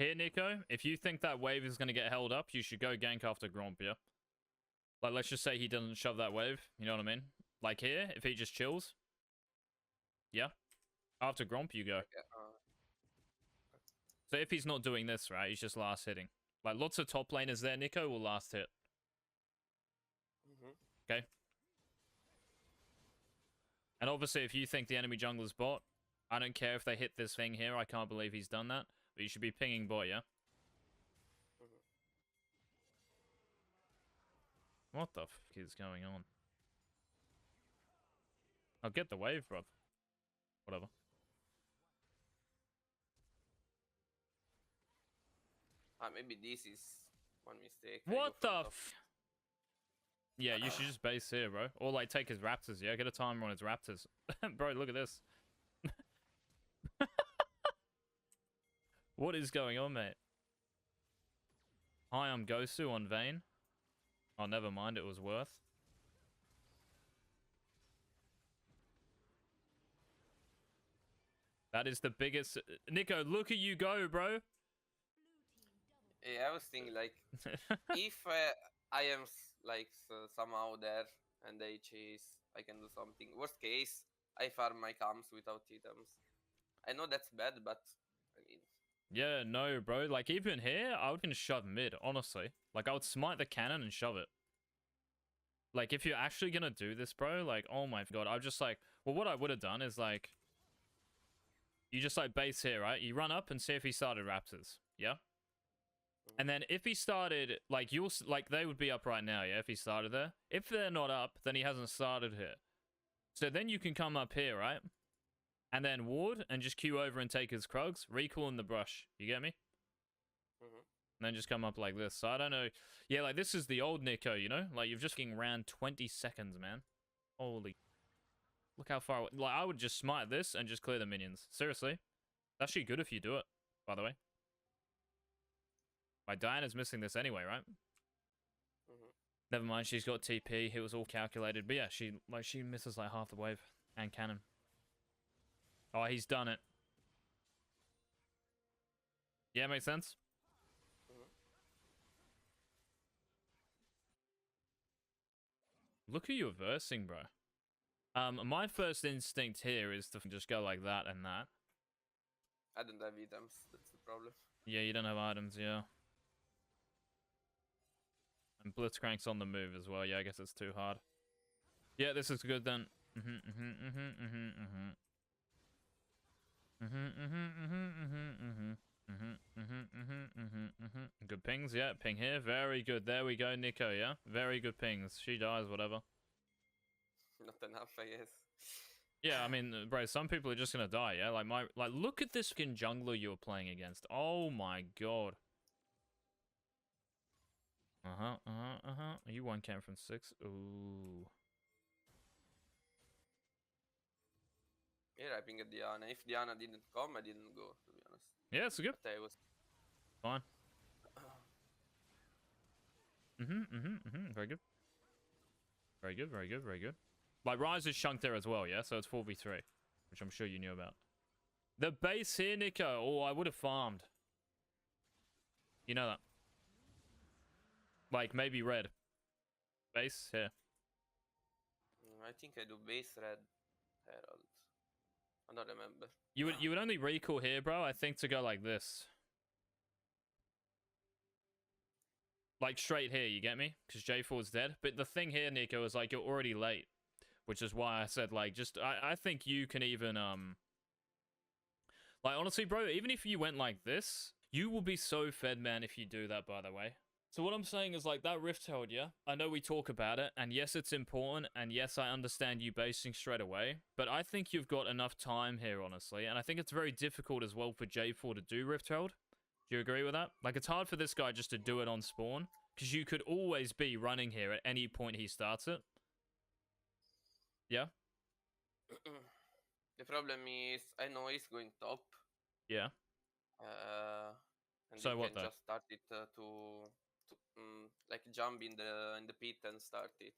Here, Nico, if you think that wave is going to get held up, you should go gank after Gromp, yeah? Like, let's just say he doesn't shove that wave. You know what I mean? Like here, if he just chills. Yeah? After Gromp, you go. So if he's not doing this, right, he's just last hitting. Like, lots of top laners there, Nico, will last hit. Okay? And obviously, if you think the enemy jungler's bot, I don't care if they hit this thing here. I can't believe he's done that. But you should be pinging bot, yeah? What the f is going on? I'll get the wave, bruv. Whatever. Maybe this is one mistake. What the f? Yeah, you should just base here, bro. Or, like, take his raptors, yeah? Get a timer on his raptors. Bro, look at this. What is going on, mate? Hi, I'm Gosu on Vayne. Oh, never mind, it was worth. That is the biggest... Nico, look at you go, bro. Yeah, I was thinking, like, if I am, like, somehow there and they chase, I can do something. Worst case, I farm my camps without items. I know that's bad, but, I mean... Yeah, no, bro. Like, even here, I would just shove mid, honestly. Like, I would smite the cannon and shove it. Like, if you're actually gonna do this, bro, like, oh my god. I'm just like... Well, what I would have done is, like... You just, like, base here, right? You run up and see if he started raptors. Yeah? And then if he started, like, they would be up right now, yeah, if he started there. If they're not up, then he hasn't started here. So then you can come up here, right? And then ward and just queue over and take his Krugs. Recall in the brush. You get me? And then just come up like this. So I don't know. Yeah, like, this is the old Nico, you know? Like, you've just getting around 20 seconds, man. Holy. Look how far away. Like, I would just smite this and just clear the minions. Seriously. It's actually good if you do it, by the way. Like, Diana's missing this anyway, right? Never mind, she's got TP. It was all calculated. But yeah, she misses like half the wave and cannon. Oh, he's done it. Yeah, makes sense. Look who you're versing, bro. My first instinct here is to just go like that and that. I don't have items. That's the problem. Yeah, you don't have items, yeah. And Blitzcrank's on the move as well. Yeah, I guess it's too hard. Yeah, this is good then. Good pings, yeah. Ping here. Very good. There we go, Nico, yeah? Very good pings. She dies, whatever. Not enough, I guess. Yeah, I mean, bro, some people are just gonna die, yeah? Like, look at this fucking jungler you're playing against. Oh my god. You one came from 6. Ooh. Here I pinged Diana. If Diana didn't come, I didn't go, to be honest. Yeah, it's good. But I was... Fine. Very good. Very good, very good, very good. Like, Ryze is chunked there as well, yeah? So it's 4v3, which I'm sure you knew about. The base here, Nico. Oh, I would have farmed. You know that. Like, maybe red. Base here. I think I do base red Herald. I don't remember. You would only recall here, bro, I think, to go like this. Like, straight here, you get me? Because J4's dead. But the thing here, Nico, is, like, you're already late. Which is why I said, like, just... I think you can even, Like, honestly, bro, even if you went like this, you will be so fed, man, if you do that, by the way. So what I'm saying is, like, that Rift Herald, yeah? I know we talk about it, and yes, it's important, and yes, I understand you basing straight away, but I think you've got enough time here, honestly, and I think it's very difficult as well for J4 to do Rift Herald. Do you agree with that? Like, it's hard for this guy just to do it on spawn, because you could always be running here at any point he starts it. Yeah? The problem is, I know he's going top. Yeah. And So you what, can though? just start it like jump in the pit and start it.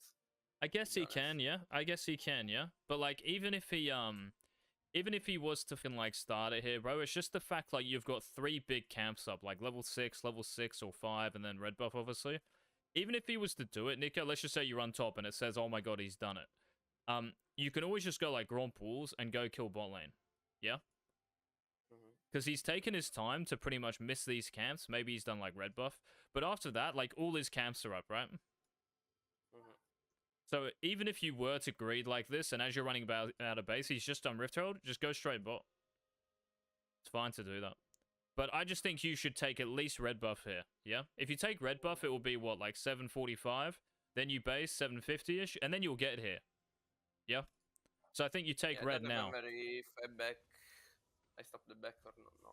I guess he can, yeah. I guess he can, yeah. But like, even if he even if he was to like start it here, bro, it's just the fact like you've got 3 big camps up, like level 6 or 5, and then red buff, obviously. Even if he was to do it, Nico, let's just say you're on top and it says, oh my god, he's done it. You can always just go like Gromp walls and go kill bot lane. Yeah? Because he's taken his time to pretty much miss these camps. Maybe he's done like red buff. But after that, like all his camps are up, right? So even if you were to greed like this, and as you're running out of base, he's just done Rift Herald, just go straight bot. It's fine to do that. But I just think you should take at least red buff here, yeah? If you take red buff, it will be, what, like 745? Then you base 750-ish, and then you'll get here. Yeah? So I think you take red now. If I stop the back or no.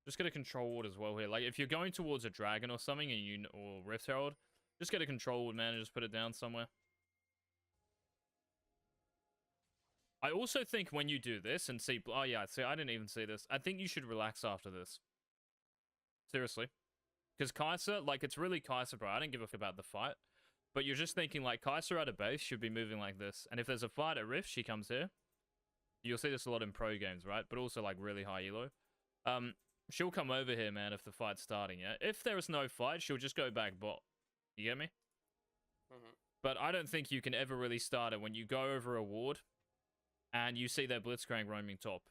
Just get a control ward as well here. Like, if you're going towards a dragon or something, and or Rift Herald, just get a control ward, man, and just put it down somewhere. I also think when you do this and see... Oh, yeah, see, I didn't even see this. I think you should relax after this. Seriously. Because Kai'Sa, like, it's really Kai'Sa, bro. I don't give a fuck about the fight. But you're just thinking, like, Kai'Sa at a base should be moving like this. And if there's a fight at Rift, she comes here. You'll see this a lot in pro games, right? But also, like, really high elo. She'll come over here, man, if the fight's starting, yeah? If there is no fight, she'll just go back bot. You get me? But I don't think you can ever really start it when you go over a ward and you see their Blitzcrank roaming top.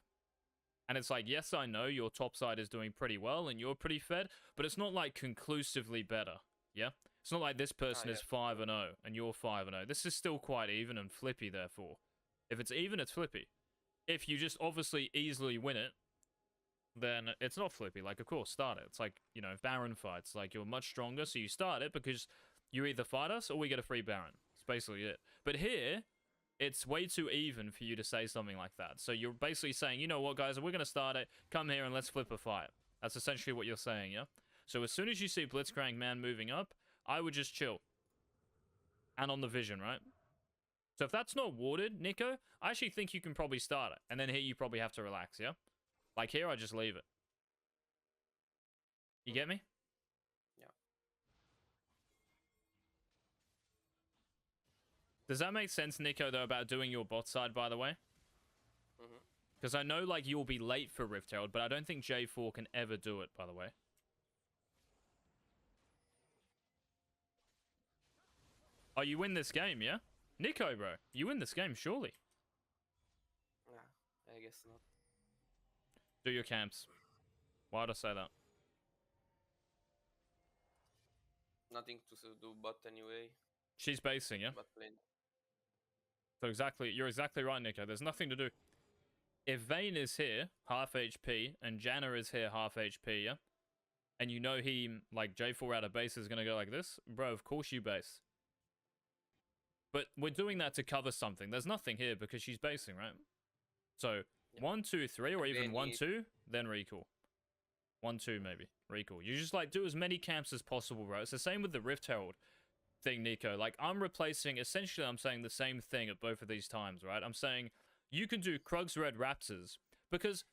And it's like, yes, I know your top side is doing pretty well and you're pretty fed, but it's not, like, conclusively better, yeah? It's not like this person is 5-0 and you're 5-0. This is still quite even and flippy, therefore. If it's even, it's flippy. If you just obviously easily win it, then it's not flippy. Like, of course, start it. It's like, you know, Baron fights. Like, you're much stronger, so you start it because you either fight us or we get a free Baron. It's basically it. But here, it's way too even for you to say something like that. So you're basically saying, you know what, guys, we're going to start it. Come here and let's flip a fight. That's essentially what you're saying, yeah? So as soon as you see Blitzcrank man moving up, I would just chill. And on the vision, right? So if that's not warded, Nico, I actually think you can probably start it. And then here you probably have to relax, yeah? Like here, I just leave it. You get me? Yeah. Does that make sense, Nico, though, about doing your bot side, by the way? Because I know, like, you'll be late for Rift Herald, but I don't think J4 can ever do it, by the way. Oh, you win this game, yeah? Nico, bro, you win this game, surely. Yeah, I guess not. Do your camps. Why'd I say that? Nothing to do bot anyway. She's basing, yeah? Bot lane. So exactly, you're exactly right, Nico. There's nothing to do. If Vayne is here, half HP, and Janna is here, half HP, yeah? And you know he, like, J4 out of base is going to go like this, bro, of course you base. But we're doing that to cover something. There's nothing here because she's basing, right? So, yeah. 1, 2, 3, or even 1, 2, then recall. 1, 2, maybe. Recall. You just, like, do as many camps as possible, bro. It's the same with the Rift Herald thing, Nico. Like, I'm replacing, essentially, I'm saying the same thing at both of these times, right? I'm saying you can do Krug's Red Raptors because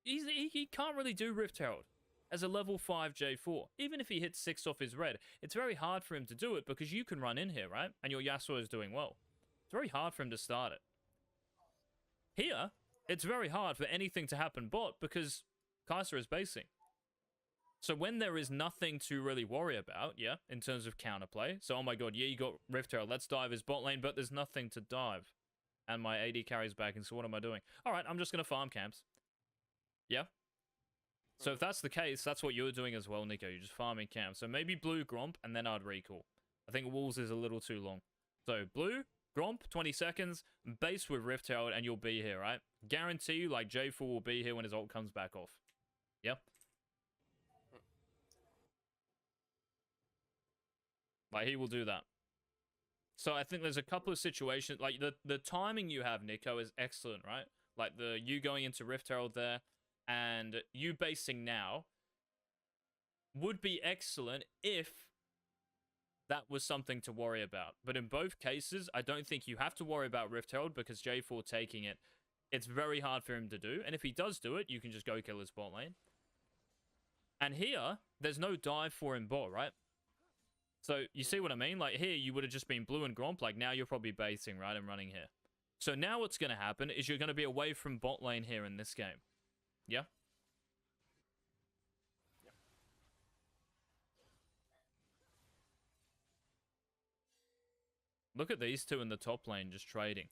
he can't really do Rift Herald as a level 5 J4. Even if he hits 6 off his red, it's very hard for him to do it because you can run in here, right? And your Yasuo is doing well. It's very hard for him to start it. Here, it's very hard for anything to happen bot because Kai'Sa is basing. So when there is nothing to really worry about, yeah, in terms of counterplay. So, oh my god, yeah, you got Rift Herald, let's dive his bot lane, but there's nothing to dive. And my AD carries back, and so what am I doing? Alright, I'm just going to farm camps. Yeah? So if that's the case, that's what you're doing as well, Nico. You're just farming camps. So maybe blue Gromp, and then I'd recall. I think Wolves is a little too long. So blue, Gromp, 20 seconds, base with Rift Herald, and you'll be here, right? Guarantee you, like, J4 will be here when his ult comes back off. Yep. Like, he will do that. So I think there's a couple of situations, like, the timing you have, Nico, is excellent, right? Like, you going into Rift Herald there, and you basing now would be excellent if that was something to worry about. But in both cases, I don't think you have to worry about Rift Herald because J4 taking it, it's very hard for him to do. And if he does do it, you can just go kill his bot lane. And here, there's no dive for him bot, right? So, you see what I mean? Like, here, you would have just been blue and Gromp. Like, now you're probably basing, right? And running here. So now what's going to happen is you're going to be away from bot lane here in this game. Yeah? Yeah. Look at these two in the top lane just trading.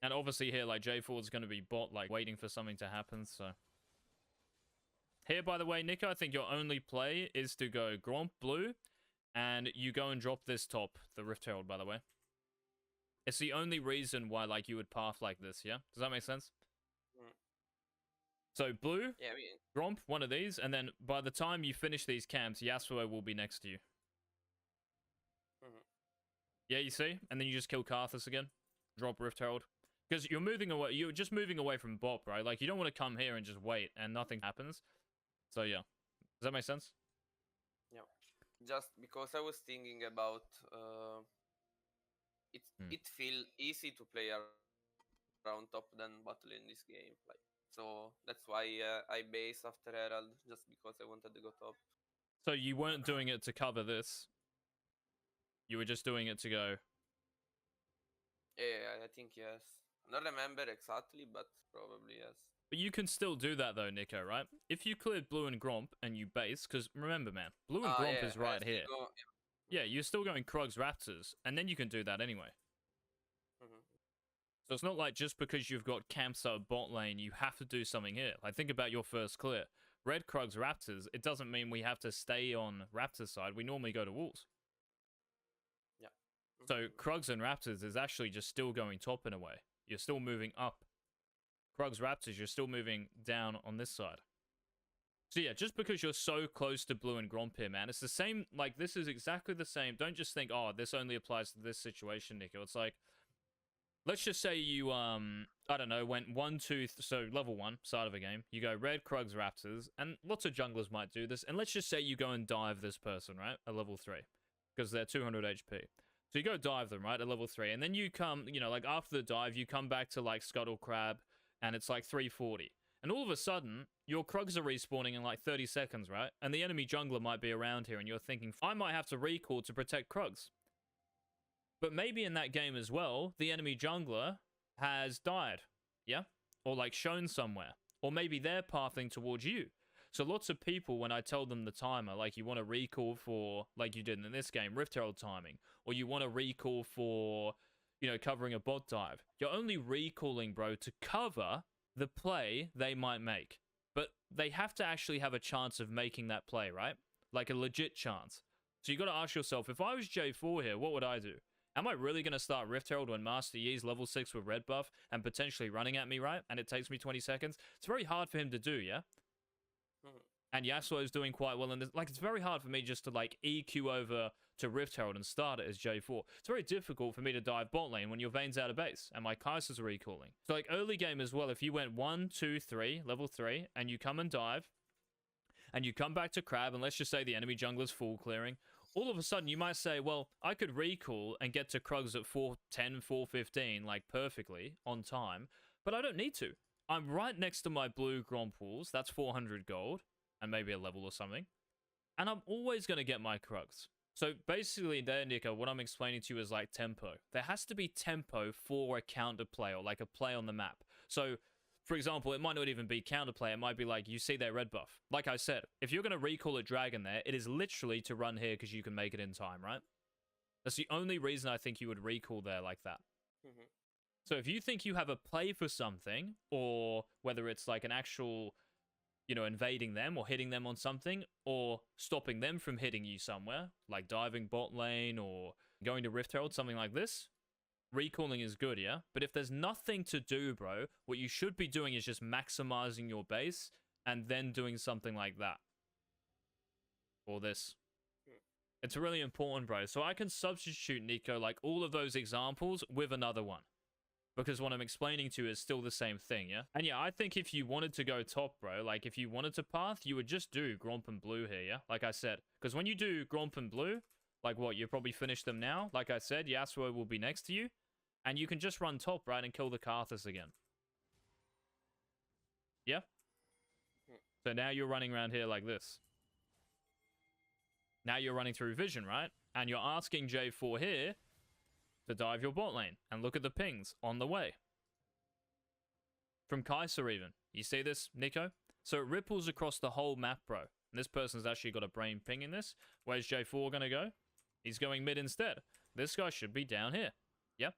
And obviously here, like, J4's going to be bot, like, waiting for something to happen, so... Here, by the way, Nico, I think your only play is to go Gromp blue, and you go and drop this top, the Rift Herald, by the way. It's the only reason why, like, you would path like this, yeah? Does that make sense? Mm. So, blue, Yeah, I mean, Gromp, one of these, and then by the time you finish these camps, Yasuo will be next to you. Yeah, you see? And then you just kill Karthus again. Drop Rift Herald. Because you're moving away, you're just moving away from bot, right? Like, you don't want to come here and just wait and nothing happens. So, yeah. Does that make sense? yeah. Just because I was thinking about it feel easy to play around top than battle in this game. Like, so that's why I base after Herald, just because I wanted to go top. So you weren't doing it to cover this. You were just doing it to go. Yeah, I think yes. I don't remember exactly, but probably yes. But you can still do that though, Nico, right? If you cleared blue and Gromp and you base, because remember, man, blue and Gromp Yeah, is right here. Go, Yeah, you're still going Krugs Raptors, and then you can do that anyway. So it's not like just because you've got camps at bot lane, you have to do something here. Like, think about your first clear. Red Krugs Raptors, it doesn't mean we have to stay on Raptors side. We normally go to Wolves. Yeah. So Krugs and Raptors is actually just still going top in a way. You're still moving up. Krugs Raptors, you're still moving down on this side. So yeah, just because you're so close to blue and Gromp here, man, it's the same. Like, this is exactly the same. Don't just think, oh, this only applies to this situation, Nico. It's like, let's just say you, I don't know, went 1, 2, so level 1, start of a game. You go red, Krugs, Raptors, and lots of junglers might do this. And let's just say you go and dive this person, right, at level 3, because they're 200 HP. So you go dive them, right, at level 3, and then you come, you know, like, after the dive, you come back to, like, Scuttle Crab, and it's, like, 340. And all of a sudden, your Krugs are respawning in, like, 30 seconds, right? And the enemy jungler might be around here, and you're thinking, I might have to recall to protect Krugs. But maybe in that game as well, the enemy jungler has died, yeah? Or, like, shown somewhere. Or maybe they're pathing towards you. So lots of people, when I tell them the timer, like, you want to recall for, like you did in this game, Rift Herald timing, or you want to recall for, you know, covering a bot dive, you're only recalling, bro, to cover the play they might make. But they have to actually have a chance of making that play, right? Like a legit chance. So you got to ask yourself, if I was J4 here, what would I do? Am I really going to start Rift Herald when Master Yi's level 6 with red buff and potentially running at me, right? And it takes me 20 seconds? It's very hard for him to do, yeah? And Yasuo is doing quite well. And like, it's very hard for me just to, like, EQ over to Rift Herald and start it as J4. It's very difficult for me to dive bot lane when your Vayne's out of base and my Kai'Sa's recalling. So, like, early game as well, if you went 1, 2, 3, level 3, and you come and dive, and you come back to Crab, and let's just say the enemy jungler's full clearing, all of a sudden you might say, well, I could recall and get to Krugs at 410, 415, like, perfectly on time, but I don't need to. I'm right next to my blue Gromp walls. That's 400 gold and maybe a level or something. And I'm always going to get my Krugs. So basically there, Nico, what I'm explaining to you is like tempo. There has to be tempo for a counter play or like a play on the map. So, for example, it might not even be counterplay. It might be like, you see their red buff. Like I said, if you're going to recall a dragon there, it is literally to run here because you can make it in time, right? That's the only reason I think you would recall there like that. So if you think you have a play for something, or whether it's like an actual, you know, invading them or hitting them on something, or stopping them from hitting you somewhere, like diving bot lane or going to Rift Herald, something like this, recalling is good, yeah? But if there's nothing to do, bro, what you should be doing is just maximizing your base and then doing something like that. Or this. It's really important, bro. So I can substitute, Nico, like all of those examples with another one. Because what I'm explaining to you is still the same thing, yeah? And yeah, I think if you wanted to go top, bro, like if you wanted to path, you would just do Gromp and Blue here, yeah? Like I said. Because when you do Gromp and Blue, like what, you probably finished them now. Like I said, Yasuo will be next to you. And you can just run top, right, and kill the Karthus again. Yeah? So now you're running around here like this. Now you're running through vision, right? And you're asking J4 here to dive your bot lane. And look at the pings on the way. From Kaiser even. You see this, Nico? So it ripples across the whole map, bro. And this person's actually got a brain ping in this. Where's J4 going to go? He's going mid instead. This guy should be down here. Yep.